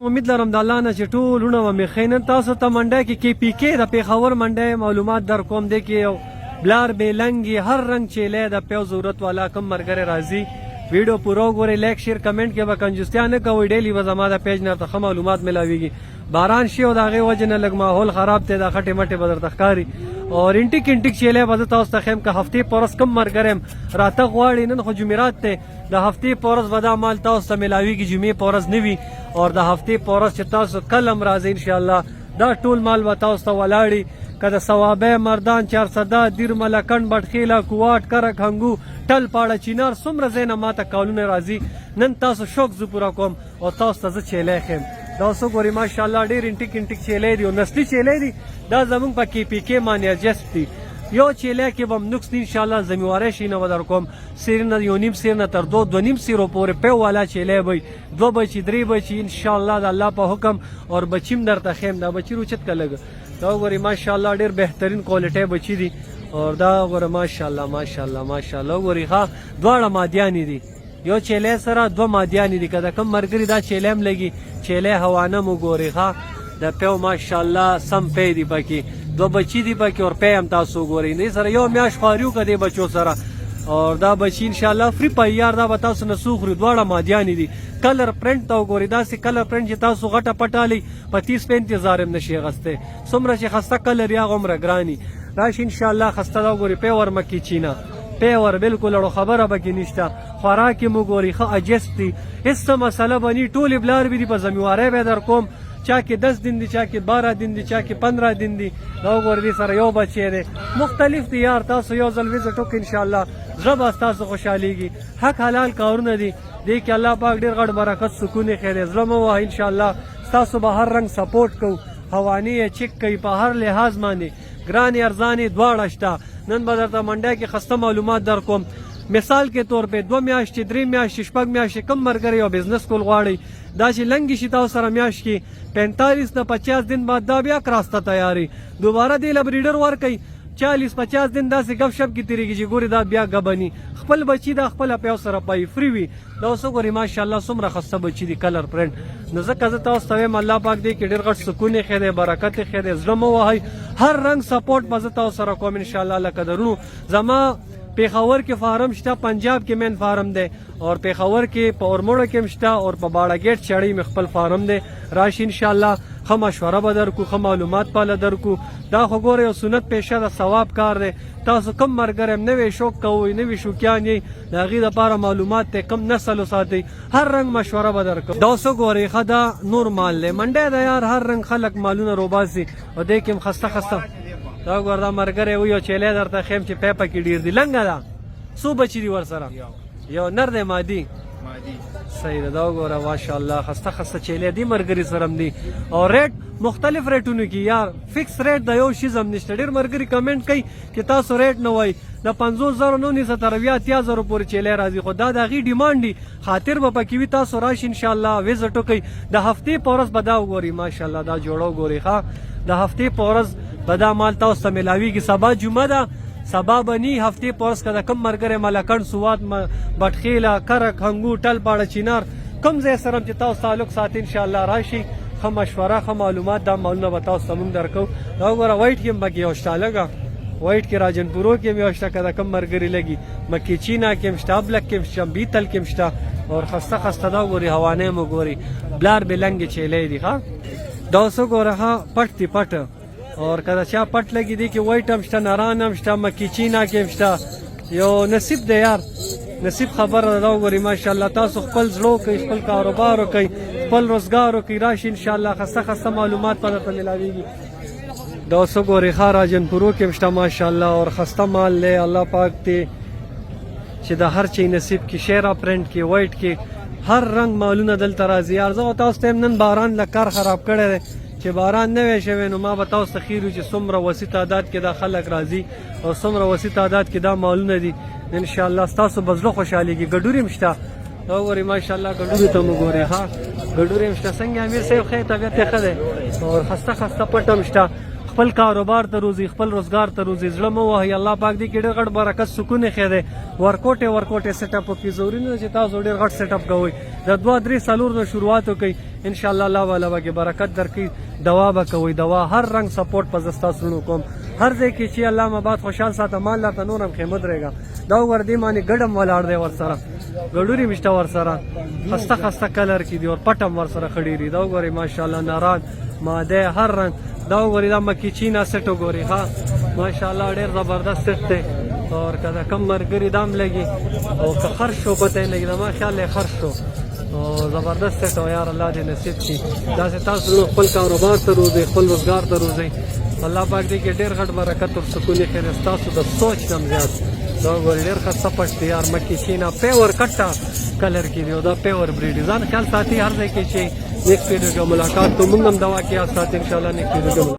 امید لرم د الله نه چې ټولونه به مې ښه. نن تاسو ته منډی کې کې پی کې د پېښور منډی معلومات در کوم. دی کې یو بلار بېلنګي هر رنګ چیلی د پیو ضرورت والا کم ملګری راځي. ویډیو پوره وګورئ، لایک شیر کمنټ کې به کنجوستیا نه کوئ. ډیلی به زما د پیج نه ورته ښه معلومات میلاویږي. باران شي او د هغې وجې نه لږ ماحول خراب دی، دا خټې مټې به درته ښکاري. او انټیک انټیک چیلی به زه تاسو ته ښیم که هفتې په ورځ کم ملګری یم راتګ غواړي. نن خو جمعرات دی، د هفتې په ورځ به دا مال تاسو ته میلاویږي، جمعې په ورځ نه وي. او د هفتې په ورځ چې تاسو کله هم راځئ انشاءالله دا ټول مال به تاسو ته ولاړي. که د صوابی، مردان، چارسده، دیر، ملکند، بټخیله، کوواټ، کرک، هنګو، ټل، پاړه، چینار څومره ځای نه ماته کالونه راځي. نن تاسو شوق زه پوره کوم او تاسو ته زه چیلی ښیم. دا اوس وګورئ ماشاءالله ډېر انټیک انټیک چیلی دي او نسلي چیلی دي. دا زموږ په کې پی کې باندې اجست دي. یو چیلی کې به هم نقص دي انشاءالله، ذمهواری شي نه به در کوم. سیر نه یو نیم سیر نه تر دو نیم سیرو پورې پیو والا چیلی به وي، دوه بچي درې بچي انشاءالله د الله په حکم. او بچي هم درته ښیم، دا بچي روچت که لږ دا وګورئ ماشاءالله ډېر بهترین کوالټۍ بچي دي. او دا وګوره ماشاءالله ماشاءالله ماشاءالله وګورئ ښه دواړه مادیانې دي. یو چیلی سره دوه مادیانې دي. که د کوم ملګري دا چیلی هم لګي، چیلی هوانه مو ګورئ ښه د پیو ماشاءالله سم پی دي پکې، دوه بچي دي پکې او پی هم تاسو وګورئ. دې سره یو میاشت خواري وکړه دې بچو سره. او دا بچي انشاءالله فری پیار دا به تاسو نه څو خوري. دواړه مادیانې دي. کلر پرنټ ته وګورئ، داسې کلر پرنټ چې تاسو غټه پټالئ په 30-35 هزار هم نشي اخیستی. څومره چې خسته کلر یا هغومره ګراني راشي انشاءالله. خسته دا وګورئ پیور مکې چینه پیور بالکل اړو خبره به کې نشته. خوراک یې مو ګورئ ښه اجست دي، هېڅ څه مسله به ني. ټولې بلار به دي، په ذمهواری به در کوم. چا کې 10 دن دي، چا کې 12 دن دي، چا کې 15 دن دي. دا وګورئ دې سره یو بچی دی مختلف دي. یار تاسو یو ځل وزټ وکړئ انشاءالله زړه به ستاسو خوشحالیږي. حق حلال کارونه دي، دې کې الله پاک ډېر غټ برکت سکون یې خیر. زړه مه وهئ انشاءالله ستاسو به هر رنګ سپورټ کوو. حوانې یې چک کوي په هر لحاظ باندې، ګرانې ارزانې دواړه شته. نن به درته منډی کې خسته معلومات در کوم. مثال کې طور په 2 میاشتې 3 میاشتې 6 میاشتې کم ملګری او بزنس کول غواړئ دا چې لنګې شي تاسو سره میاشت کې 45 نه 50 دن بعد دا بیا کراسته تیاری دوباره دې له بریډر ورکوئ. 40-50 دن داسې گپ شپ کې تېرېږي چې ګورې دا بیا ګبني. خپل بچي دا خپله پیو سره پای فری وي. دا اوس وګورئ ماشاءالله څومره ښایسته بچي دي کلر پرنټ. نو ځکه زه تاسو ته وایم الله پاک دې کې ډېر غټ سکون یې ښی دی، برکت یې ښی دی. زړه مه وهئ، هر رنګ سپورټ به زه تاسو سره کوم انشاءالله. لکه درونو زما پېښور کې فارم شته، پنجاب کې مین فارم دی، او پېښور کې په اورموړه کې هم شته، او په باړه ګیټ چړۍ مې خپل فارم دی. راشي انشاءالله ښه مشوره به درکو، ښه معلومات پاله درکو. دا خو ګوره یو سنت پیشه د ثواب کار دی. تاسو کم ملګری یم نوی شوق کوئ، نوي شوقیان یئ، د هغې دپاره معلومات دی کم نسل وساتئ، هر رنګ مشوره به درکوم. دا اوس وګورئ ښه دا نور مال دی. منډی دی یار، هر رنګ خلک مالونه روباسي او دې کې هم خسته خسته. دا وګوره دا ملګری و یو چیلی درته ښیم چې پی پکې ډېر دي. لنګه ده څو بچي دي ورسره؟ یو نر دی مادي؟ صحیح ده. دا وګوره ماشاءالله خسته خسته چیلی دي ملګري سره هم دي. او ریټ مختلف ریټونو کې یار فکس ریټ د یو شیز هم نشته. ډېر ملګري کمنټ کوي چې تاسو ریټ نه وایي. د 50,000 نه ونیسه تر 80,000 پورې چیلی راځي، خو دا د هغې ډیمانډ دي. خاطر به پکې وي. تاسو راشي انشاءالله وزټ وکئ. د هفتې په ورځ به دا وګورئ ماشاءالله دا جوړه وګورئ ښه. د هفتې په ورځ به دا مال تاسو ته میلاویږي. سبا جمعه ده، سبا به نی. هفتې په ورځ که د کوم ملګری ملکند، سوات، بټخیله، کرک، هنګو، ټل، پاړه، چینار کوم ځای سره چې تاسو تعلق ساتئ انشاءالله راشي ښه مشوره ښه معلومات دا مالونه به تاسو ته موږ درکوو. دا وګوره وایټ کې هم پکې یو شته لږه وایټ کې راجنپورو کې هم یو شته که د کوم ملګري لګي. مکې چینا کې هم شته، ابلک کې هم شته، بیتل کې هم شته. او خسته خسته دا وګورئ هوانۍ مو ګورئ بلار بېلنګې چیلی دي ښه. دا اوس وګوره ښه پټ دي پټ. اور که د چا پټ لګي دی کې وایټ هم شته، نران هم شته، مکې چینا کې هم شته. یو نصیب دی یار، نصیب خبره ده. دا وګورئ ماشاءالله تاسو خپل زړه وکئ، خپل کاروبار وکئ، خپل روزګار وکئ. راشي انشاءالله خسته خسته معلومات به درته میلاویږي. دا اوس وګورئ ښه راجنپورو کې هم شته ماشاءالله. اور خسته مال دی. الله پاک دی چې د هر چی نصیب کې شیرا پرنټ کې وایټ کې هر رنګ مالونه دلته راځي. یار زه تاسو ته نن باران لږ کار خراب کړی دی چې باران نه وی شوی نو ما به تاسو ته ښیرو چې څومره وسیع تعداد کې دا خلک راځي او څومره وسیع تعداد کې دا مالونه دي. انشاءالله ستاسو به زړه خوشحالېږي. ګډورې هم شته. دا وګورئ ماشاءالله ګډورې ته مو ګورئ ښه ګډورې هم شته. څنګه امیر صاحب ښه طبیعت یې ښه دی. او خسته خسته پټ هم شته. خپل کاروبار ته روزي خپل روزګار ته روزي زړه مو وهي الله پاک دې کې ډېر غټ برکت سکون یې ښه دی ورکوټې سیټ اپ وکړي ضروري نه ده چې تاسو ډېر غټ سیټ اپ کوئ د 2-3 نه شروعات وکړئ انشاءالله الله والا به برکت درکړي دوا به کوئ دوا هر رنګ سپورټ په زه ستاسو زړونو کوم هر ځای کې چې الله مباد خوشحال ساته مال درته نور هم ښه مه درېږه دا وګوره دې باندې ګډم ولاړ دی ورسره ګډوري مشته ورسره خسته کلر کې دي او پټم ورسره خړي دي دا وګورئ ماشاءالله ناران ماده هر رنګ دا وګورئ دا مکی چینا سیټ وګورئ ها ماشاءالله ډېر زبردست سیټ دی اور که کم مرګري دام لګي او که خرڅ شو پته نه لګي دا ماشاءالله خرڅ شو او زبردست سیټ او یار الله دې نصیب کړي داسې تاسو خپل کاروبار ته روزئ خپل روزګار ته روزئ الله پاک دې کې ډېر غټ برکت او سکون یې خیر ستاسو د سوچ نه زیات دا وګورئ ډېر ښه سپټ دی یار مکی چینا پیور کټه کلر کې دی او دا پیور بریډ ځان خیال ساتي هر ځای کې چې نیکسټ ویډیو کې ملاقات کوو موږ هم دا واقعات ساتي انشاءالله نیکسټ ویډیو